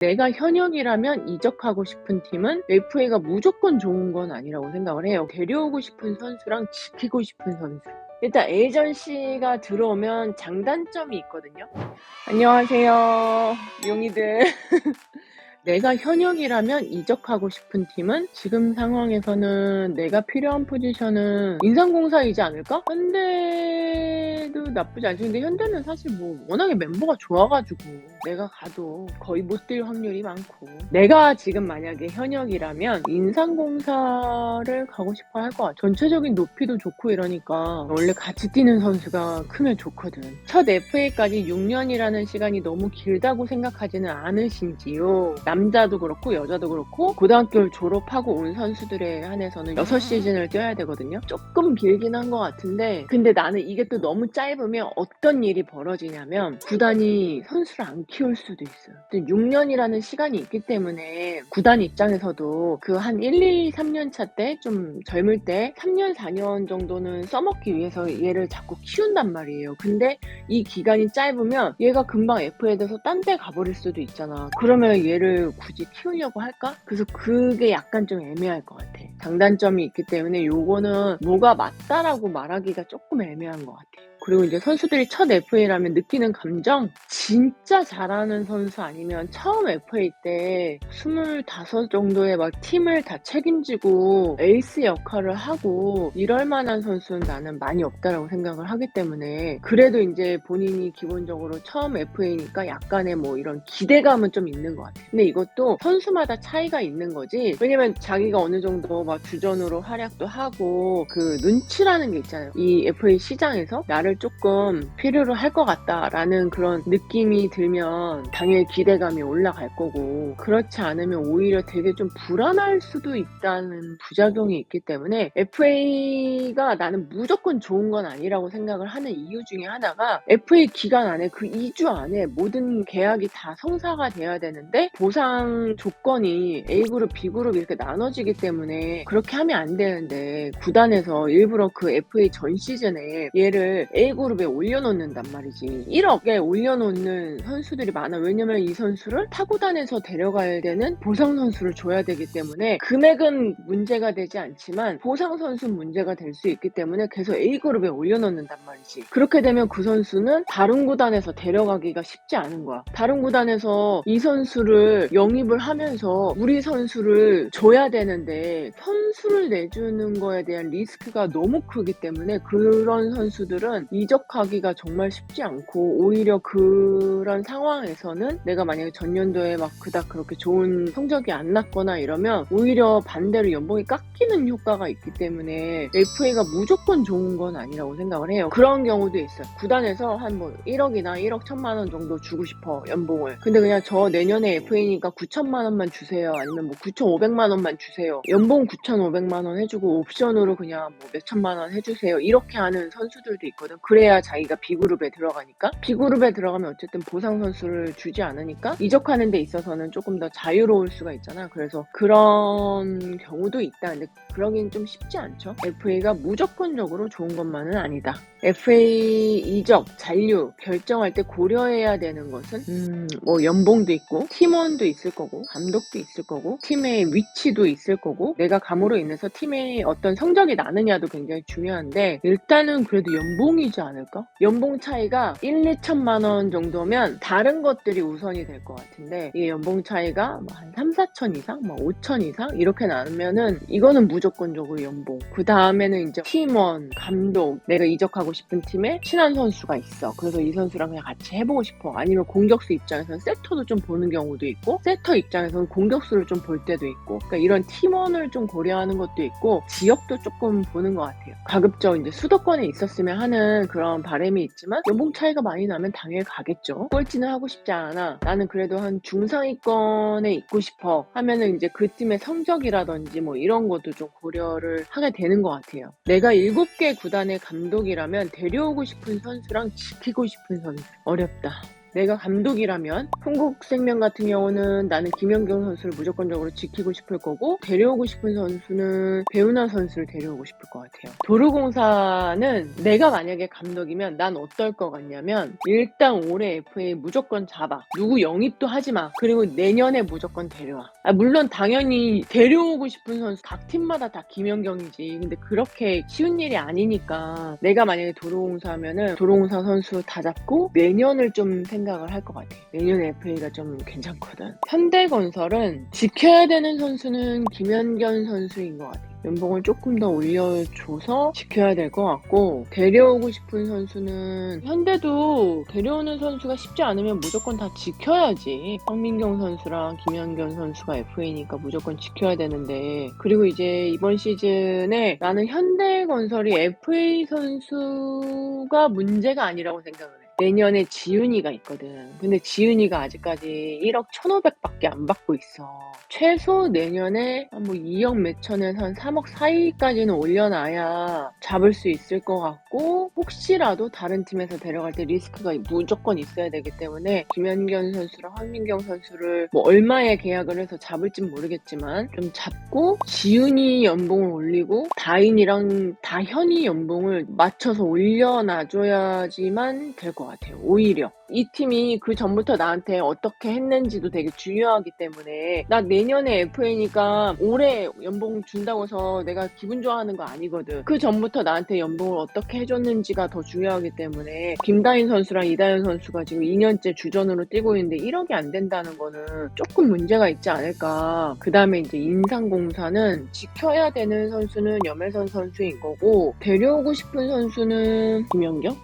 내가 현역이라면 이적하고 싶은 팀은 FA가 무조건 좋은 건 아니라고 생각을 해요. 데려오고 싶은 선수랑 지키고 싶은 선수. 일단 에이전시가 들어오면 장단점이 있거든요. 안녕하세요, 용이들. 내가 현역이라면 이적하고 싶은 팀은 지금 상황에서는 내가 필요한 포지션은 인삼공사이지 않을까? 현대도 나쁘지 않지. 근데 현대는 사실 뭐 워낙에 멤버가 좋아가지고 내가 가도 거의 못 뛸 확률이 많고, 내가 지금 만약에 현역이라면 인삼공사를 가고 싶어 할 것 같아. 전체적인 높이도 좋고 이러니까 원래 같이 뛰는 선수가 크면 좋거든. 첫 FA까지 6년이라는 시간이 너무 길다고 생각하지는 않으신지요? 남자도 그렇고 여자도 그렇고 고등학교를 졸업하고 온 선수들에 한해서는 6시즌을 뛰어야 되거든요. 조금 길긴 한 것 같은데, 근데 나는 이게 또 너무 짧으면 어떤 일이 벌어지냐면 구단이 선수를 안 키울 수도 있어요. 6년이라는 시간이 있기 때문에 구단 입장에서도 그 한 1, 2, 3년 차 때 좀 젊을 때 3년, 4년 정도는 써먹기 위해서 얘를 자꾸 키운단 말이에요. 근데 이 기간이 짧으면 얘가 금방 FA에 돼서 딴 데 가버릴 수도 있잖아. 그러면 얘를 굳이 키우려고 할까? 그래서 그게 약간 좀 애매할 것 같아. 장단점이 있기 때문에 요거는 뭐가 맞다라고 말하기가 조금 애매한 것 같아. 그리고 이제 선수들이 첫 FA라면 느끼는 감정, 진짜 잘하는 선수 아니면 처음 FA 때 25 정도의 막 팀을 다 책임지고 에이스 역할을 하고 이럴 만한 선수는 나는 많이 없다라고 생각을 하기 때문에, 그래도 이제 본인이 기본적으로 처음 FA니까 약간의 뭐 이런 기대감은 좀 있는 것 같아. 근데 이것도 선수마다 차이가 있는 거지. 왜냐면 자기가 어느 정도 막 주전으로 활약도 하고 그 눈치라는 게 있잖아요. 이 FA 시장에서 나를 조금 필요로 할 것 같다라는 그런 느낌이 들면 당연히 기대감이 올라갈 거고, 그렇지 않으면 오히려 되게 좀 불안할 수도 있다는 부작용이 있기 때문에 FA가 나는 무조건 좋은 건 아니라고 생각을 하는 이유 중에 하나가, FA 기간 안에 그 2주 안에 모든 계약이 다 성사가 돼야 되는데 보상 조건이 A그룹, B그룹 이렇게 나눠지기 때문에 그렇게 하면 안 되는데 구단에서 일부러 그 FA 전 시즌에 얘를 A그룹에 올려놓는단 말이지. 1억에 올려놓는 선수들이 많아. 왜냐면 이 선수를 타구단에서 데려가야 되는 보상 선수를 줘야 되기 때문에 금액은 문제가 되지 않지만 보상 선수는 문제가 될 수 있기 때문에 계속 A그룹에 올려놓는단 말이지. 그렇게 되면 그 선수는 다른 구단에서 데려가기가 쉽지 않은 거야. 다른 구단에서 이 선수를 영입을 하면서 우리 선수를 줘야 되는데 선수를 내주는 거에 대한 리스크가 너무 크기 때문에 그런 선수들은 이적하기가 정말 쉽지 않고, 오히려 그런 상황에서는 내가 만약에 전년도에 막 그닥 그렇게 좋은 성적이 안 났거나 이러면 오히려 반대로 연봉이 깎이는 효과가 있기 때문에 FA가 무조건 좋은 건 아니라고 생각을 해요. 그런 경우도 있어요. 구단에서 한 뭐 1억이나 1억 1천만 원 정도 주고 싶어, 연봉을. 근데 그냥 저 내년에 FA니까 9천만 원만 주세요. 아니면 뭐 9,500만 원만 주세요. 연봉 9,500만 원 해주고 옵션으로 그냥 뭐 몇천만 원 해주세요. 이렇게 하는 선수들도 있거든. 그래야 자기가 B그룹에 들어가니까. B그룹에 들어가면 어쨌든 보상 선수를 주지 않으니까 이적하는 데 있어서는 조금 더 자유로울 수가 있잖아. 그래서 그런 경우도 있다. 근데 그러긴 좀 쉽지 않죠. FA가 무조건적으로 좋은 것만은 아니다. FA 이적, 잔류 결정할 때 고려해야 되는 것은 뭐 연봉도 있고 팀원도 있을 거고 감독도 있을 거고 팀의 위치도 있을 거고 내가 감으로 인해서 팀의 어떤 성적이 나느냐도 굉장히 중요한데, 일단은 그래도 연봉이지 않을까? 연봉 차이가 1, 2천만 원 정도면 다른 것들이 우선이 될 것 같은데, 이 연봉 차이가 뭐 한 3, 4천 이상, 뭐 5천 이상 이렇게 나면은 이거는 무조건적으로 연봉. 그 다음에는 이제 팀원, 감독, 내가 이적하고 싶은 팀에 친한 선수가 있어. 그래서 이 선수랑 그냥 같이 해보고 싶어. 아니면 공격수 입장에서는 세터도 좀 보는 경우도 있고, 세터 입장에서는 공격수를 좀 볼 때도 있고, 그러니까 이런 팀원을 좀 고려하는 것도 있고, 지역도 조금 보는 것 같아요. 가급적 이제 수도권에 있었으면 하는 그런 바람이 있지만 연봉 차이가 많이 나면 당연히 가겠죠. 꼴찌는 하고 싶지 않아. 나는 그래도 한 중상위권에 있고 싶어 하면은 이제 그 팀의 성적이라든지 뭐 이런 것도 좀 고려를 하게 되는 것 같아요. 내가 7개 구단의 감독이라면 데려오고 싶은 선수랑 지키고 싶은 선수. 어렵다. 내가 감독이라면 흥국생명 같은 경우는 나는 김연경 선수를 무조건적으로 지키고 싶을 거고, 데려오고 싶은 선수는 배우나 선수를 데려오고 싶을 것 같아요. 도로공사는 내가 만약에 감독이면 난 어떨 것 같냐면, 일단 올해 FA 무조건 잡아. 누구 영입도 하지 마. 그리고 내년에 무조건 데려와. 물론 당연히 데려오고 싶은 선수 각 팀마다 다 김연경이지. 근데 그렇게 쉬운 일이 아니니까 내가 만약에 도로공사면은 도로공사 선수 다 잡고 내년을 좀 생각을 할 것 같아. 내년 FA가 좀 괜찮거든. 현대건설은 지켜야 되는 선수는 김연경 선수인 것 같아. 연봉을 조금 더 올려줘서 지켜야 될 것 같고, 데려오고 싶은 선수는 현대도 데려오는 선수가 쉽지 않으면 무조건 다 지켜야지. 황민경 선수랑 김연경 선수가 FA니까 무조건 지켜야 되는데, 그리고 이제 이번 시즌에 나는 현대건설이 FA 선수가 문제가 아니라고 생각을 해. 내년에 지훈이가 있거든. 근데 지훈이가 아직까지 1억 1,500밖에 안 받고 있어. 최소 내년에 한 뭐 2억 몇천에서 한 3억 사이까지는 올려놔야 잡을 수 있을 것 같고, 혹시라도 다른 팀에서 데려갈 때 리스크가 무조건 있어야 되기 때문에 김연경 선수랑 황민경 선수를 뭐 얼마에 계약을 해서 잡을진 모르겠지만 좀 잡고, 지훈이 연봉을 올리고 다인이랑 다현이 연봉을 맞춰서 올려놔줘야지만 될 것 같아요. 오히려 이 팀이 그 전부터 나한테 어떻게 했는지도 되게 중요하기 때문에, 나 내년에 FA니까 올해 연봉 준다고 해서 내가 기분 좋아하는 거 아니거든. 그 전부터 나한테 연봉을 어떻게 해줬는지가 더 중요하기 때문에, 김다인 선수랑 이다현 선수가 지금 2년째 주전으로 뛰고 있는데 1억이 안 된다는 거는 조금 문제가 있지 않을까. 그 다음에 이제 인상공사는 지켜야 되는 선수는 염혜선 선수인 거고, 데려오고 싶은 선수는 김연경?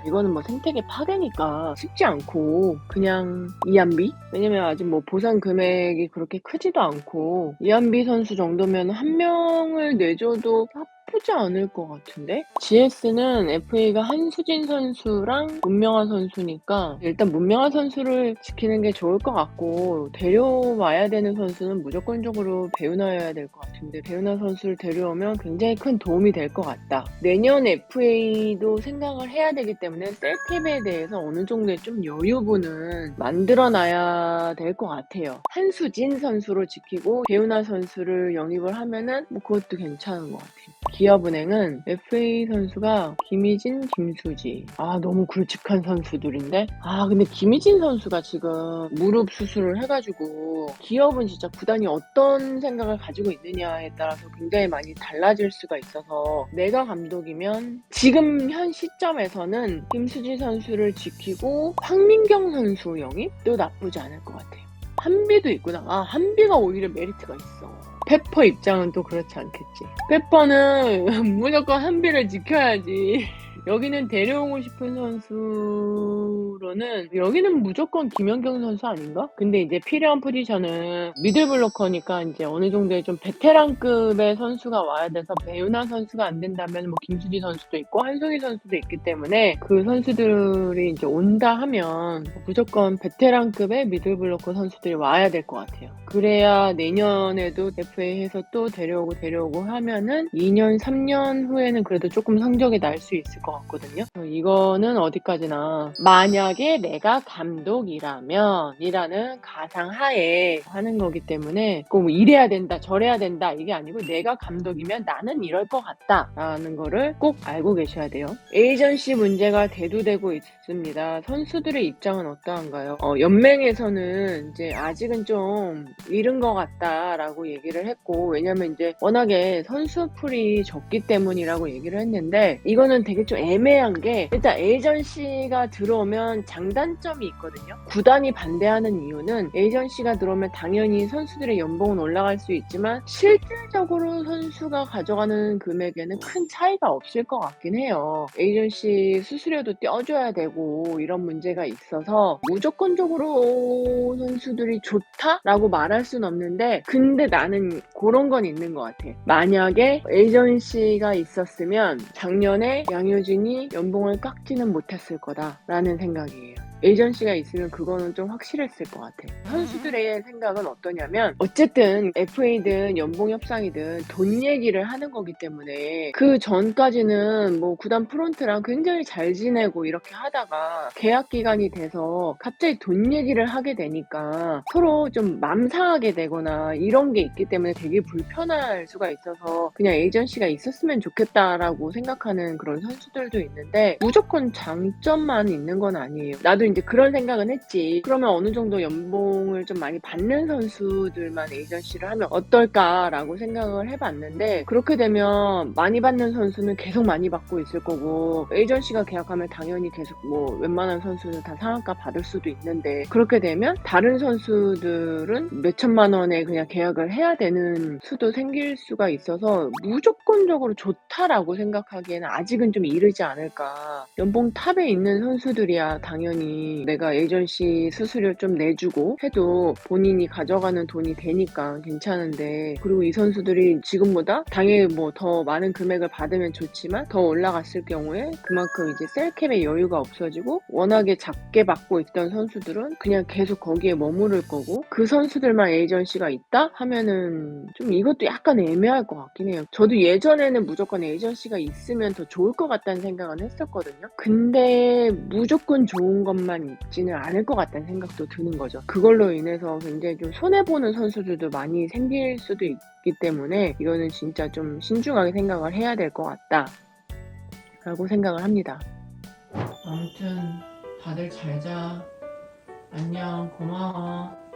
이거는 뭐 생태계 파괴니까 쉽지 않고, 그냥 이한비? 왜냐면 아직 뭐 보상 금액이 그렇게 크지도 않고, 이한비 선수 정도면 한 명을 내줘도 나쁘지 않을 것 같은데? GS는 FA가 한수진 선수랑 문명아 선수니까 일단 문명아 선수를 지키는 게 좋을 것 같고, 데려와야 되는 선수는 무조건적으로 배우나여야 될 것 같은데, 배우나 선수를 데려오면 굉장히 큰 도움이 될 것 같다. 내년 FA도 생각을 해야 되기 때문에 셀캡에 대해서 어느 정도의 좀 여유분은 만들어놔야 될 것 같아요. 한수진 선수로 지키고 배우나 선수를 영입을 하면은 뭐 그것도 괜찮은 것 같아요. 기업은행은 FA 선수가 김희진, 김수지. 너무 굵직한 선수들인데? 근데 김희진 선수가 지금 무릎 수술을 해가지고, 기업은 진짜 구단이 어떤 생각을 가지고 있느냐에 따라서 굉장히 많이 달라질 수가 있어서, 내가 감독이면 지금 현 시점에서는 김수지 선수를 지키고 황민경 선수 영입도 나쁘지 않을 것 같아요. 한비도 있구나. 한비가 오히려 메리트가 있어. 페퍼 입장은 또 그렇지 않겠지. 페퍼는 무조건 한비를 지켜야지. 여기는 데려오고 싶은 선수로는 여기는 무조건 김연경 선수 아닌가? 근데 이제 필요한 포지션은 미들블로커니까 이제 어느 정도의 좀 베테랑급의 선수가 와야 돼서, 배우나 선수가 안 된다면 뭐 김수지 선수도 있고 한송이 선수도 있기 때문에, 그 선수들이 이제 온다 하면 무조건 베테랑급의 미들블로커 선수들이 와야 될 것 같아요. 그래야 내년에도 FA해서 또 데려오고 하면은 2년, 3년 후에는 그래도 조금 성적이 날 수 있을 것 같거든요. 이거는 어디까지나 만약에 내가 감독이라면 이라는 가상하에 하는 거기 때문에, 꼭 이래야 된다 저래야 된다 이게 아니고, 내가 감독이면 나는 이럴 것 같다 라는 거를 꼭 알고 계셔야 돼요. 에이전시 문제가 대두되고 있습니다. 선수들의 입장은 어떠한가요? 연맹에서는 이제 아직은 좀 이른 것 같다라고 얘기를 했고, 왜냐면 이제 워낙에 선수풀이 적기 때문이라고 얘기를 했는데, 이거는 되게 좀 애매한 게, 일단 에이전시가 들어오면 장단점이 있거든요. 구단이 반대하는 이유는, 에이전시가 들어오면 당연히 선수들의 연봉은 올라갈 수 있지만 실질적으로 선수가 가져가는 금액에는 큰 차이가 없을 것 같긴 해요. 에이전시 수수료도 떼어줘야 되고 이런 문제가 있어서 무조건적으로 선수들이 좋다라고 말할 순 없는데, 근데 나는 그런 건 있는 것 같아. 만약에 에이전시가 있었으면 작년에 양효진이 연봉을 깎지는 못했을 거다라는 생각이에요. 에이전시가 있으면 그거는 좀 확실했을 것 같아. 선수들의 생각은 어떠냐면 어쨌든 FA든 연봉 협상이든 돈 얘기를 하는 거기 때문에 그전까지는 뭐 구단 프론트랑 굉장히 잘 지내고 이렇게 하다가 계약 기간이 돼서 갑자기 돈 얘기를 하게 되니까 서로 좀 맘 상하게 되거나 이런 게 있기 때문에 되게 불편할 수가 있어서 그냥 에이전시가 있었으면 좋겠다라고 생각하는 그런 선수들도 있는데 무조건 장점만 있는 건 아니에요. 나도 인제 그런 생각은 했지. '그러면 어느 정도 연봉을 좀 많이 받는 선수들만 에이전시를 하면 어떨까?'라고 생각을 해 봤는데 그렇게 되면 많이 받는 선수는 계속 많이 받고 있을 거고 에이전시가 계약하면 당연히 계속 뭐 웬만한 선수는 다 상한가 받을 수도 있는데 그렇게 되면 다른 선수들은 몇 천만 원에 그냥 계약을 해야 되는 수도 생길 수가 있어서 '무조건적으로 좋다.'라고 생각하기에는 아직은 좀 이르지 않을까. 연봉 탑에 있는 선수들이야 당연히 내가 에이전시 수수료 좀 내주고 해도 본인이 가져가는 돈이 되니까 괜찮은데 그리고 이 선수들이 지금보다 당연히 뭐 더 많은 금액을 받으면 좋지만 더 올라갔을 경우에 그만큼 이제 셀캡의 여유가 없어지고 워낙에 작게 받고 있던 선수들은 그냥 계속 거기에 머무를 거고 그 선수들만 에이전시가 있다 하면은 좀 이것도 약간 애매할 것 같긴 해요. 저도 예전에는 무조건 에이전시가 있으면 더 좋을 것 같다는 생각은 했었거든요. 근데 무조건 좋은 것만 있지는 않을 것 같다는 생각도 드는 거죠. 그걸로 인해서 굉장히 좀 손해보는 선수들도 많이 생길 수도 있기 때문에 이거는 진짜 좀 신중하게 생각을 해야 될 것 같다라고 생각을 합니다. 아무튼 다들 잘 자. 안녕. 고마워.